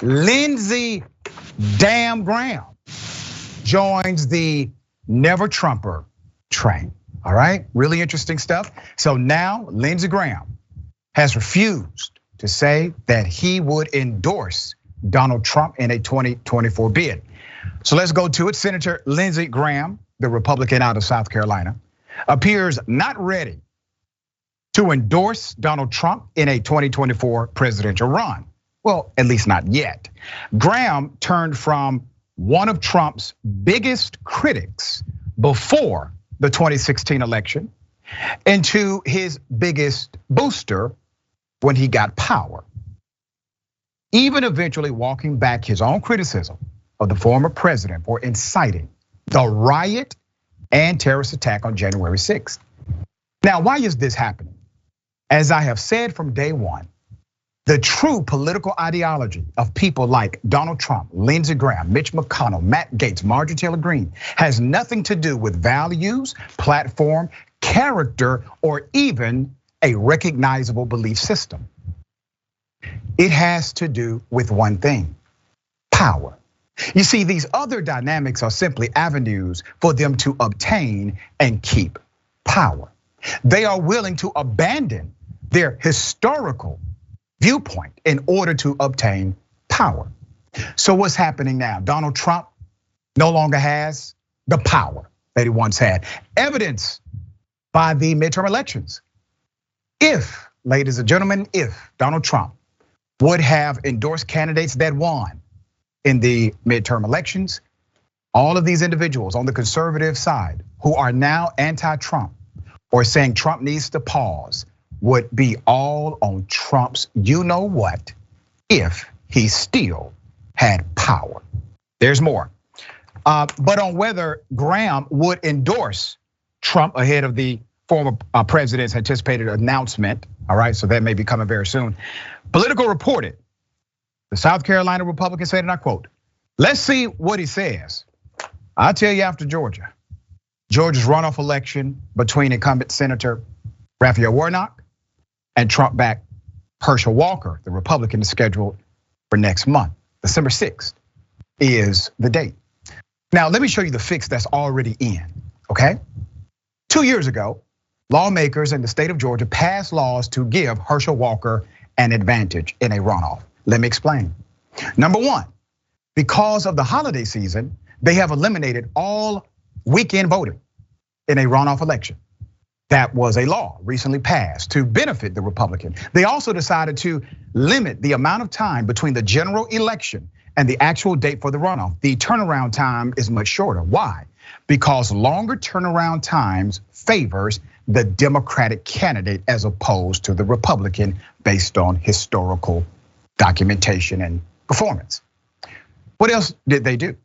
Lindsey damn Graham joins the never Trumper train. All right, really interesting stuff. So now Lindsey Graham has refused to say that he would endorse Donald Trump in a 2024 bid. So let's go to it. Senator Lindsey Graham, the Republican out of South Carolina, appears not ready to endorse Donald Trump in a 2024 presidential run. Well, at least not yet. Graham turned from one of Trump's biggest critics before the 2016 election into his biggest booster when he got power, even eventually walking back his own criticism of the former president for inciting the riot and terrorist attack on January 6th. Now, why is this happening? As I have said from day one, the true political ideology of people like Donald Trump, Lindsey Graham, Mitch McConnell, Matt Gaetz, Marjorie Taylor Greene has nothing to do with values, platform, character, or even a recognizable belief system. It has to do with one thing: power. You see, these other dynamics are simply avenues for them to obtain and keep power. They are willing to abandon their historical viewpoint in order to obtain power. So what's happening now? Donald Trump no longer has the power that he once had, evidenced by the midterm elections. If, ladies and gentlemen, if Donald Trump would have endorsed candidates that won in the midterm elections, all of these individuals on the conservative side who are now anti-Trump or saying Trump needs to pause would be all on Trump's you-know-what if he still had power. There's more. But on whether Graham would endorse Trump ahead of the former president's anticipated announcement, all right, so that may be coming very soon. Politico reported, the South Carolina Republican said, and I quote, "Let's see what he says. I'll tell you after Georgia. Georgia's runoff election between incumbent Senator Raphael Warnock and Trump-backed Herschel Walker, the Republican, is scheduled for next month. December 6th is the date. Now, let me show you the fix that's already in, okay? 2 years ago, lawmakers in the state of Georgia passed laws to give Herschel Walker an advantage in a runoff. Let me explain. Number one, because of the holiday season, they have eliminated all weekend voting in a runoff election. That was a law recently passed to benefit the Republican. They also decided to limit the amount of time between the general election and the actual date for the runoff. The turnaround time is much shorter. Why? Because longer turnaround times favors the Democratic candidate as opposed to the Republican based on historical documentation and performance. What else did they do?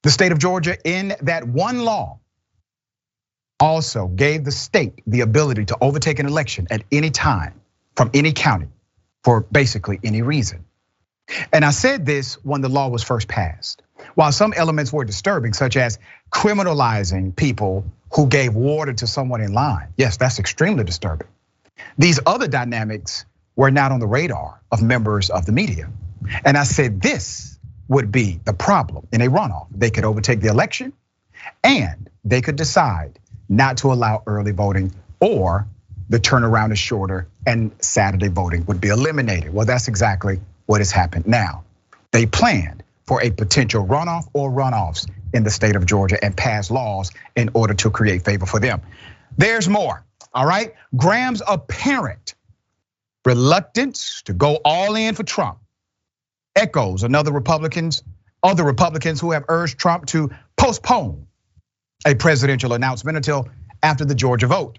The state of Georgia, in that one law, also gave the state the ability to overtake an election at any time from any county for basically any reason. And I said this when the law was first passed. While some elements were disturbing, such as criminalizing people who gave water to someone in line, yes, that's extremely disturbing. These other dynamics were not on the radar of members of the media. And I said this would be the problem in a runoff. They could overtake the election and they could decide not to allow early voting, or the turnaround is shorter and Saturday voting would be eliminated. Well, that's exactly what has happened now. They planned for a potential runoff or runoffs in the state of Georgia and passed laws in order to create favor for them. There's more, all right? Graham's apparent reluctance to go all in for Trump echoes other Republicans who have urged Trump to postpone a presidential announcement until after the Georgia vote.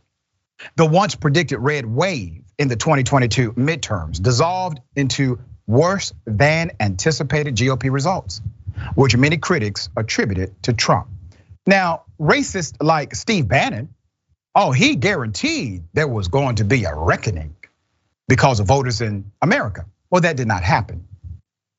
The once predicted red wave in the 2022 midterms dissolved into worse than anticipated GOP results, which many critics attributed to Trump. Now, racists like Steve Bannon, he guaranteed there was going to be a reckoning because of voters in America. Well, that did not happen.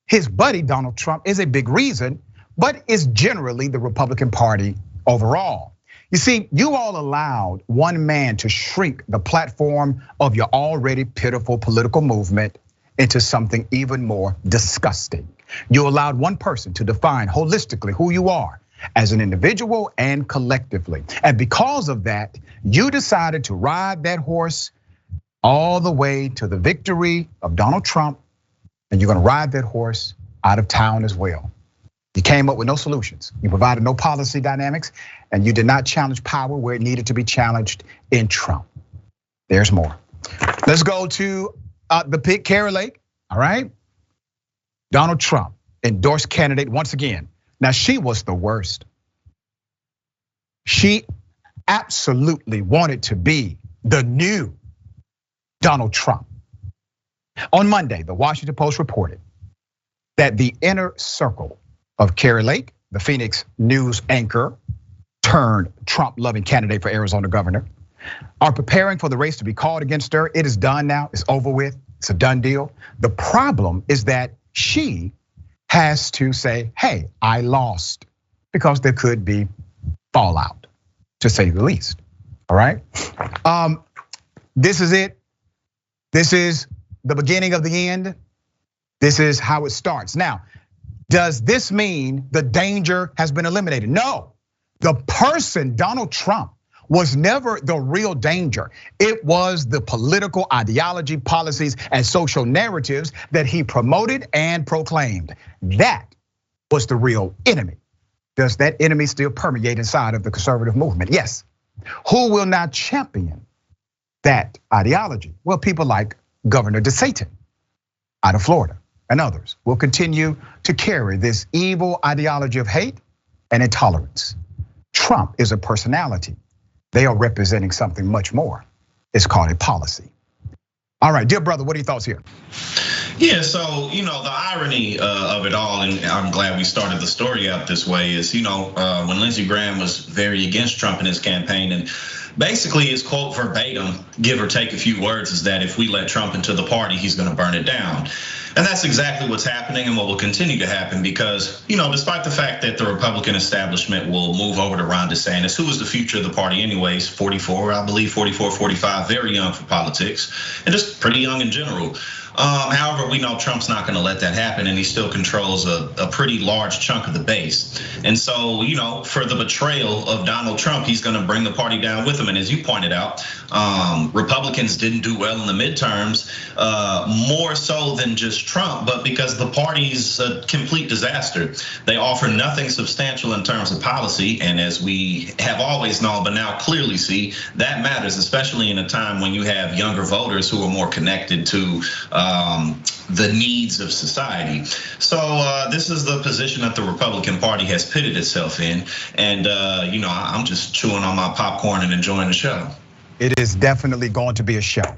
His buddy, Donald Trump, is a big reason, but is generally the Republican Party overall. You see, you all allowed one man to shrink the platform of your already pitiful political movement into something even more disgusting. You allowed one person to define holistically who you are as an individual and collectively. And because of that, you decided to ride that horse all the way to the victory of Donald Trump. And you're gonna ride that horse out of town as well. You came up with no solutions. You provided no policy dynamics, and you did not challenge power where it needed to be challenged in Trump. There's more. Let's go to the pick, Kari Lake, all right? Donald Trump, endorsed candidate once again. Now, she was the worst. She absolutely wanted to be the new Donald Trump. On Monday, the Washington Post reported that the inner circle of Kari Lake, the Phoenix News anchor turned Trump-loving candidate for Arizona governor, are preparing for the race to be called against her. It is done now, it's over with, it's a done deal. The problem is that she has to say, hey, I lost, because there could be fallout, to say the least, all right? This is it. This is the beginning of the end. This is how it starts. Now, does this mean the danger has been eliminated? No, the person, Donald Trump, was never the real danger. It was the political ideology, policies, and social narratives that he promoted and proclaimed. That was the real enemy. Does that enemy still permeate inside of the conservative movement? Yes. Who will now champion that ideology? Well, people like Governor DeSantis out of Florida and others will continue to carry this evil ideology of hate and intolerance. Trump is a personality. They are representing something much more. It's called a policy. All right, dear brother, what are your thoughts here? Yeah, so the irony of it all, and I'm glad we started the story out this way, is when Lindsey Graham was very against Trump in his campaign, and basically his quote verbatim, give or take a few words, is that if we let Trump into the party, he's gonna burn it down. And that's exactly what's happening and what will continue to happen, because despite the fact that the Republican establishment will move over to Ron DeSantis, who is the future of the party anyways, 44, I believe, 44, 45, very young for politics, and just pretty young in general. However, we know Trump's not gonna let that happen, and he still controls a pretty large chunk of the base. And so, for the betrayal of Donald Trump, he's gonna bring the party down with him. And as you pointed out, Republicans didn't do well in the midterms, more so than just Trump, but because the party's a complete disaster. They offer nothing substantial in terms of policy, and as we have always known, but now clearly see, that matters, especially in a time when you have younger voters who are more connected to the needs of society. So this is the position that the Republican Party has pitted itself in, and I'm just chewing on my popcorn and enjoying the show. It is definitely going to be a show.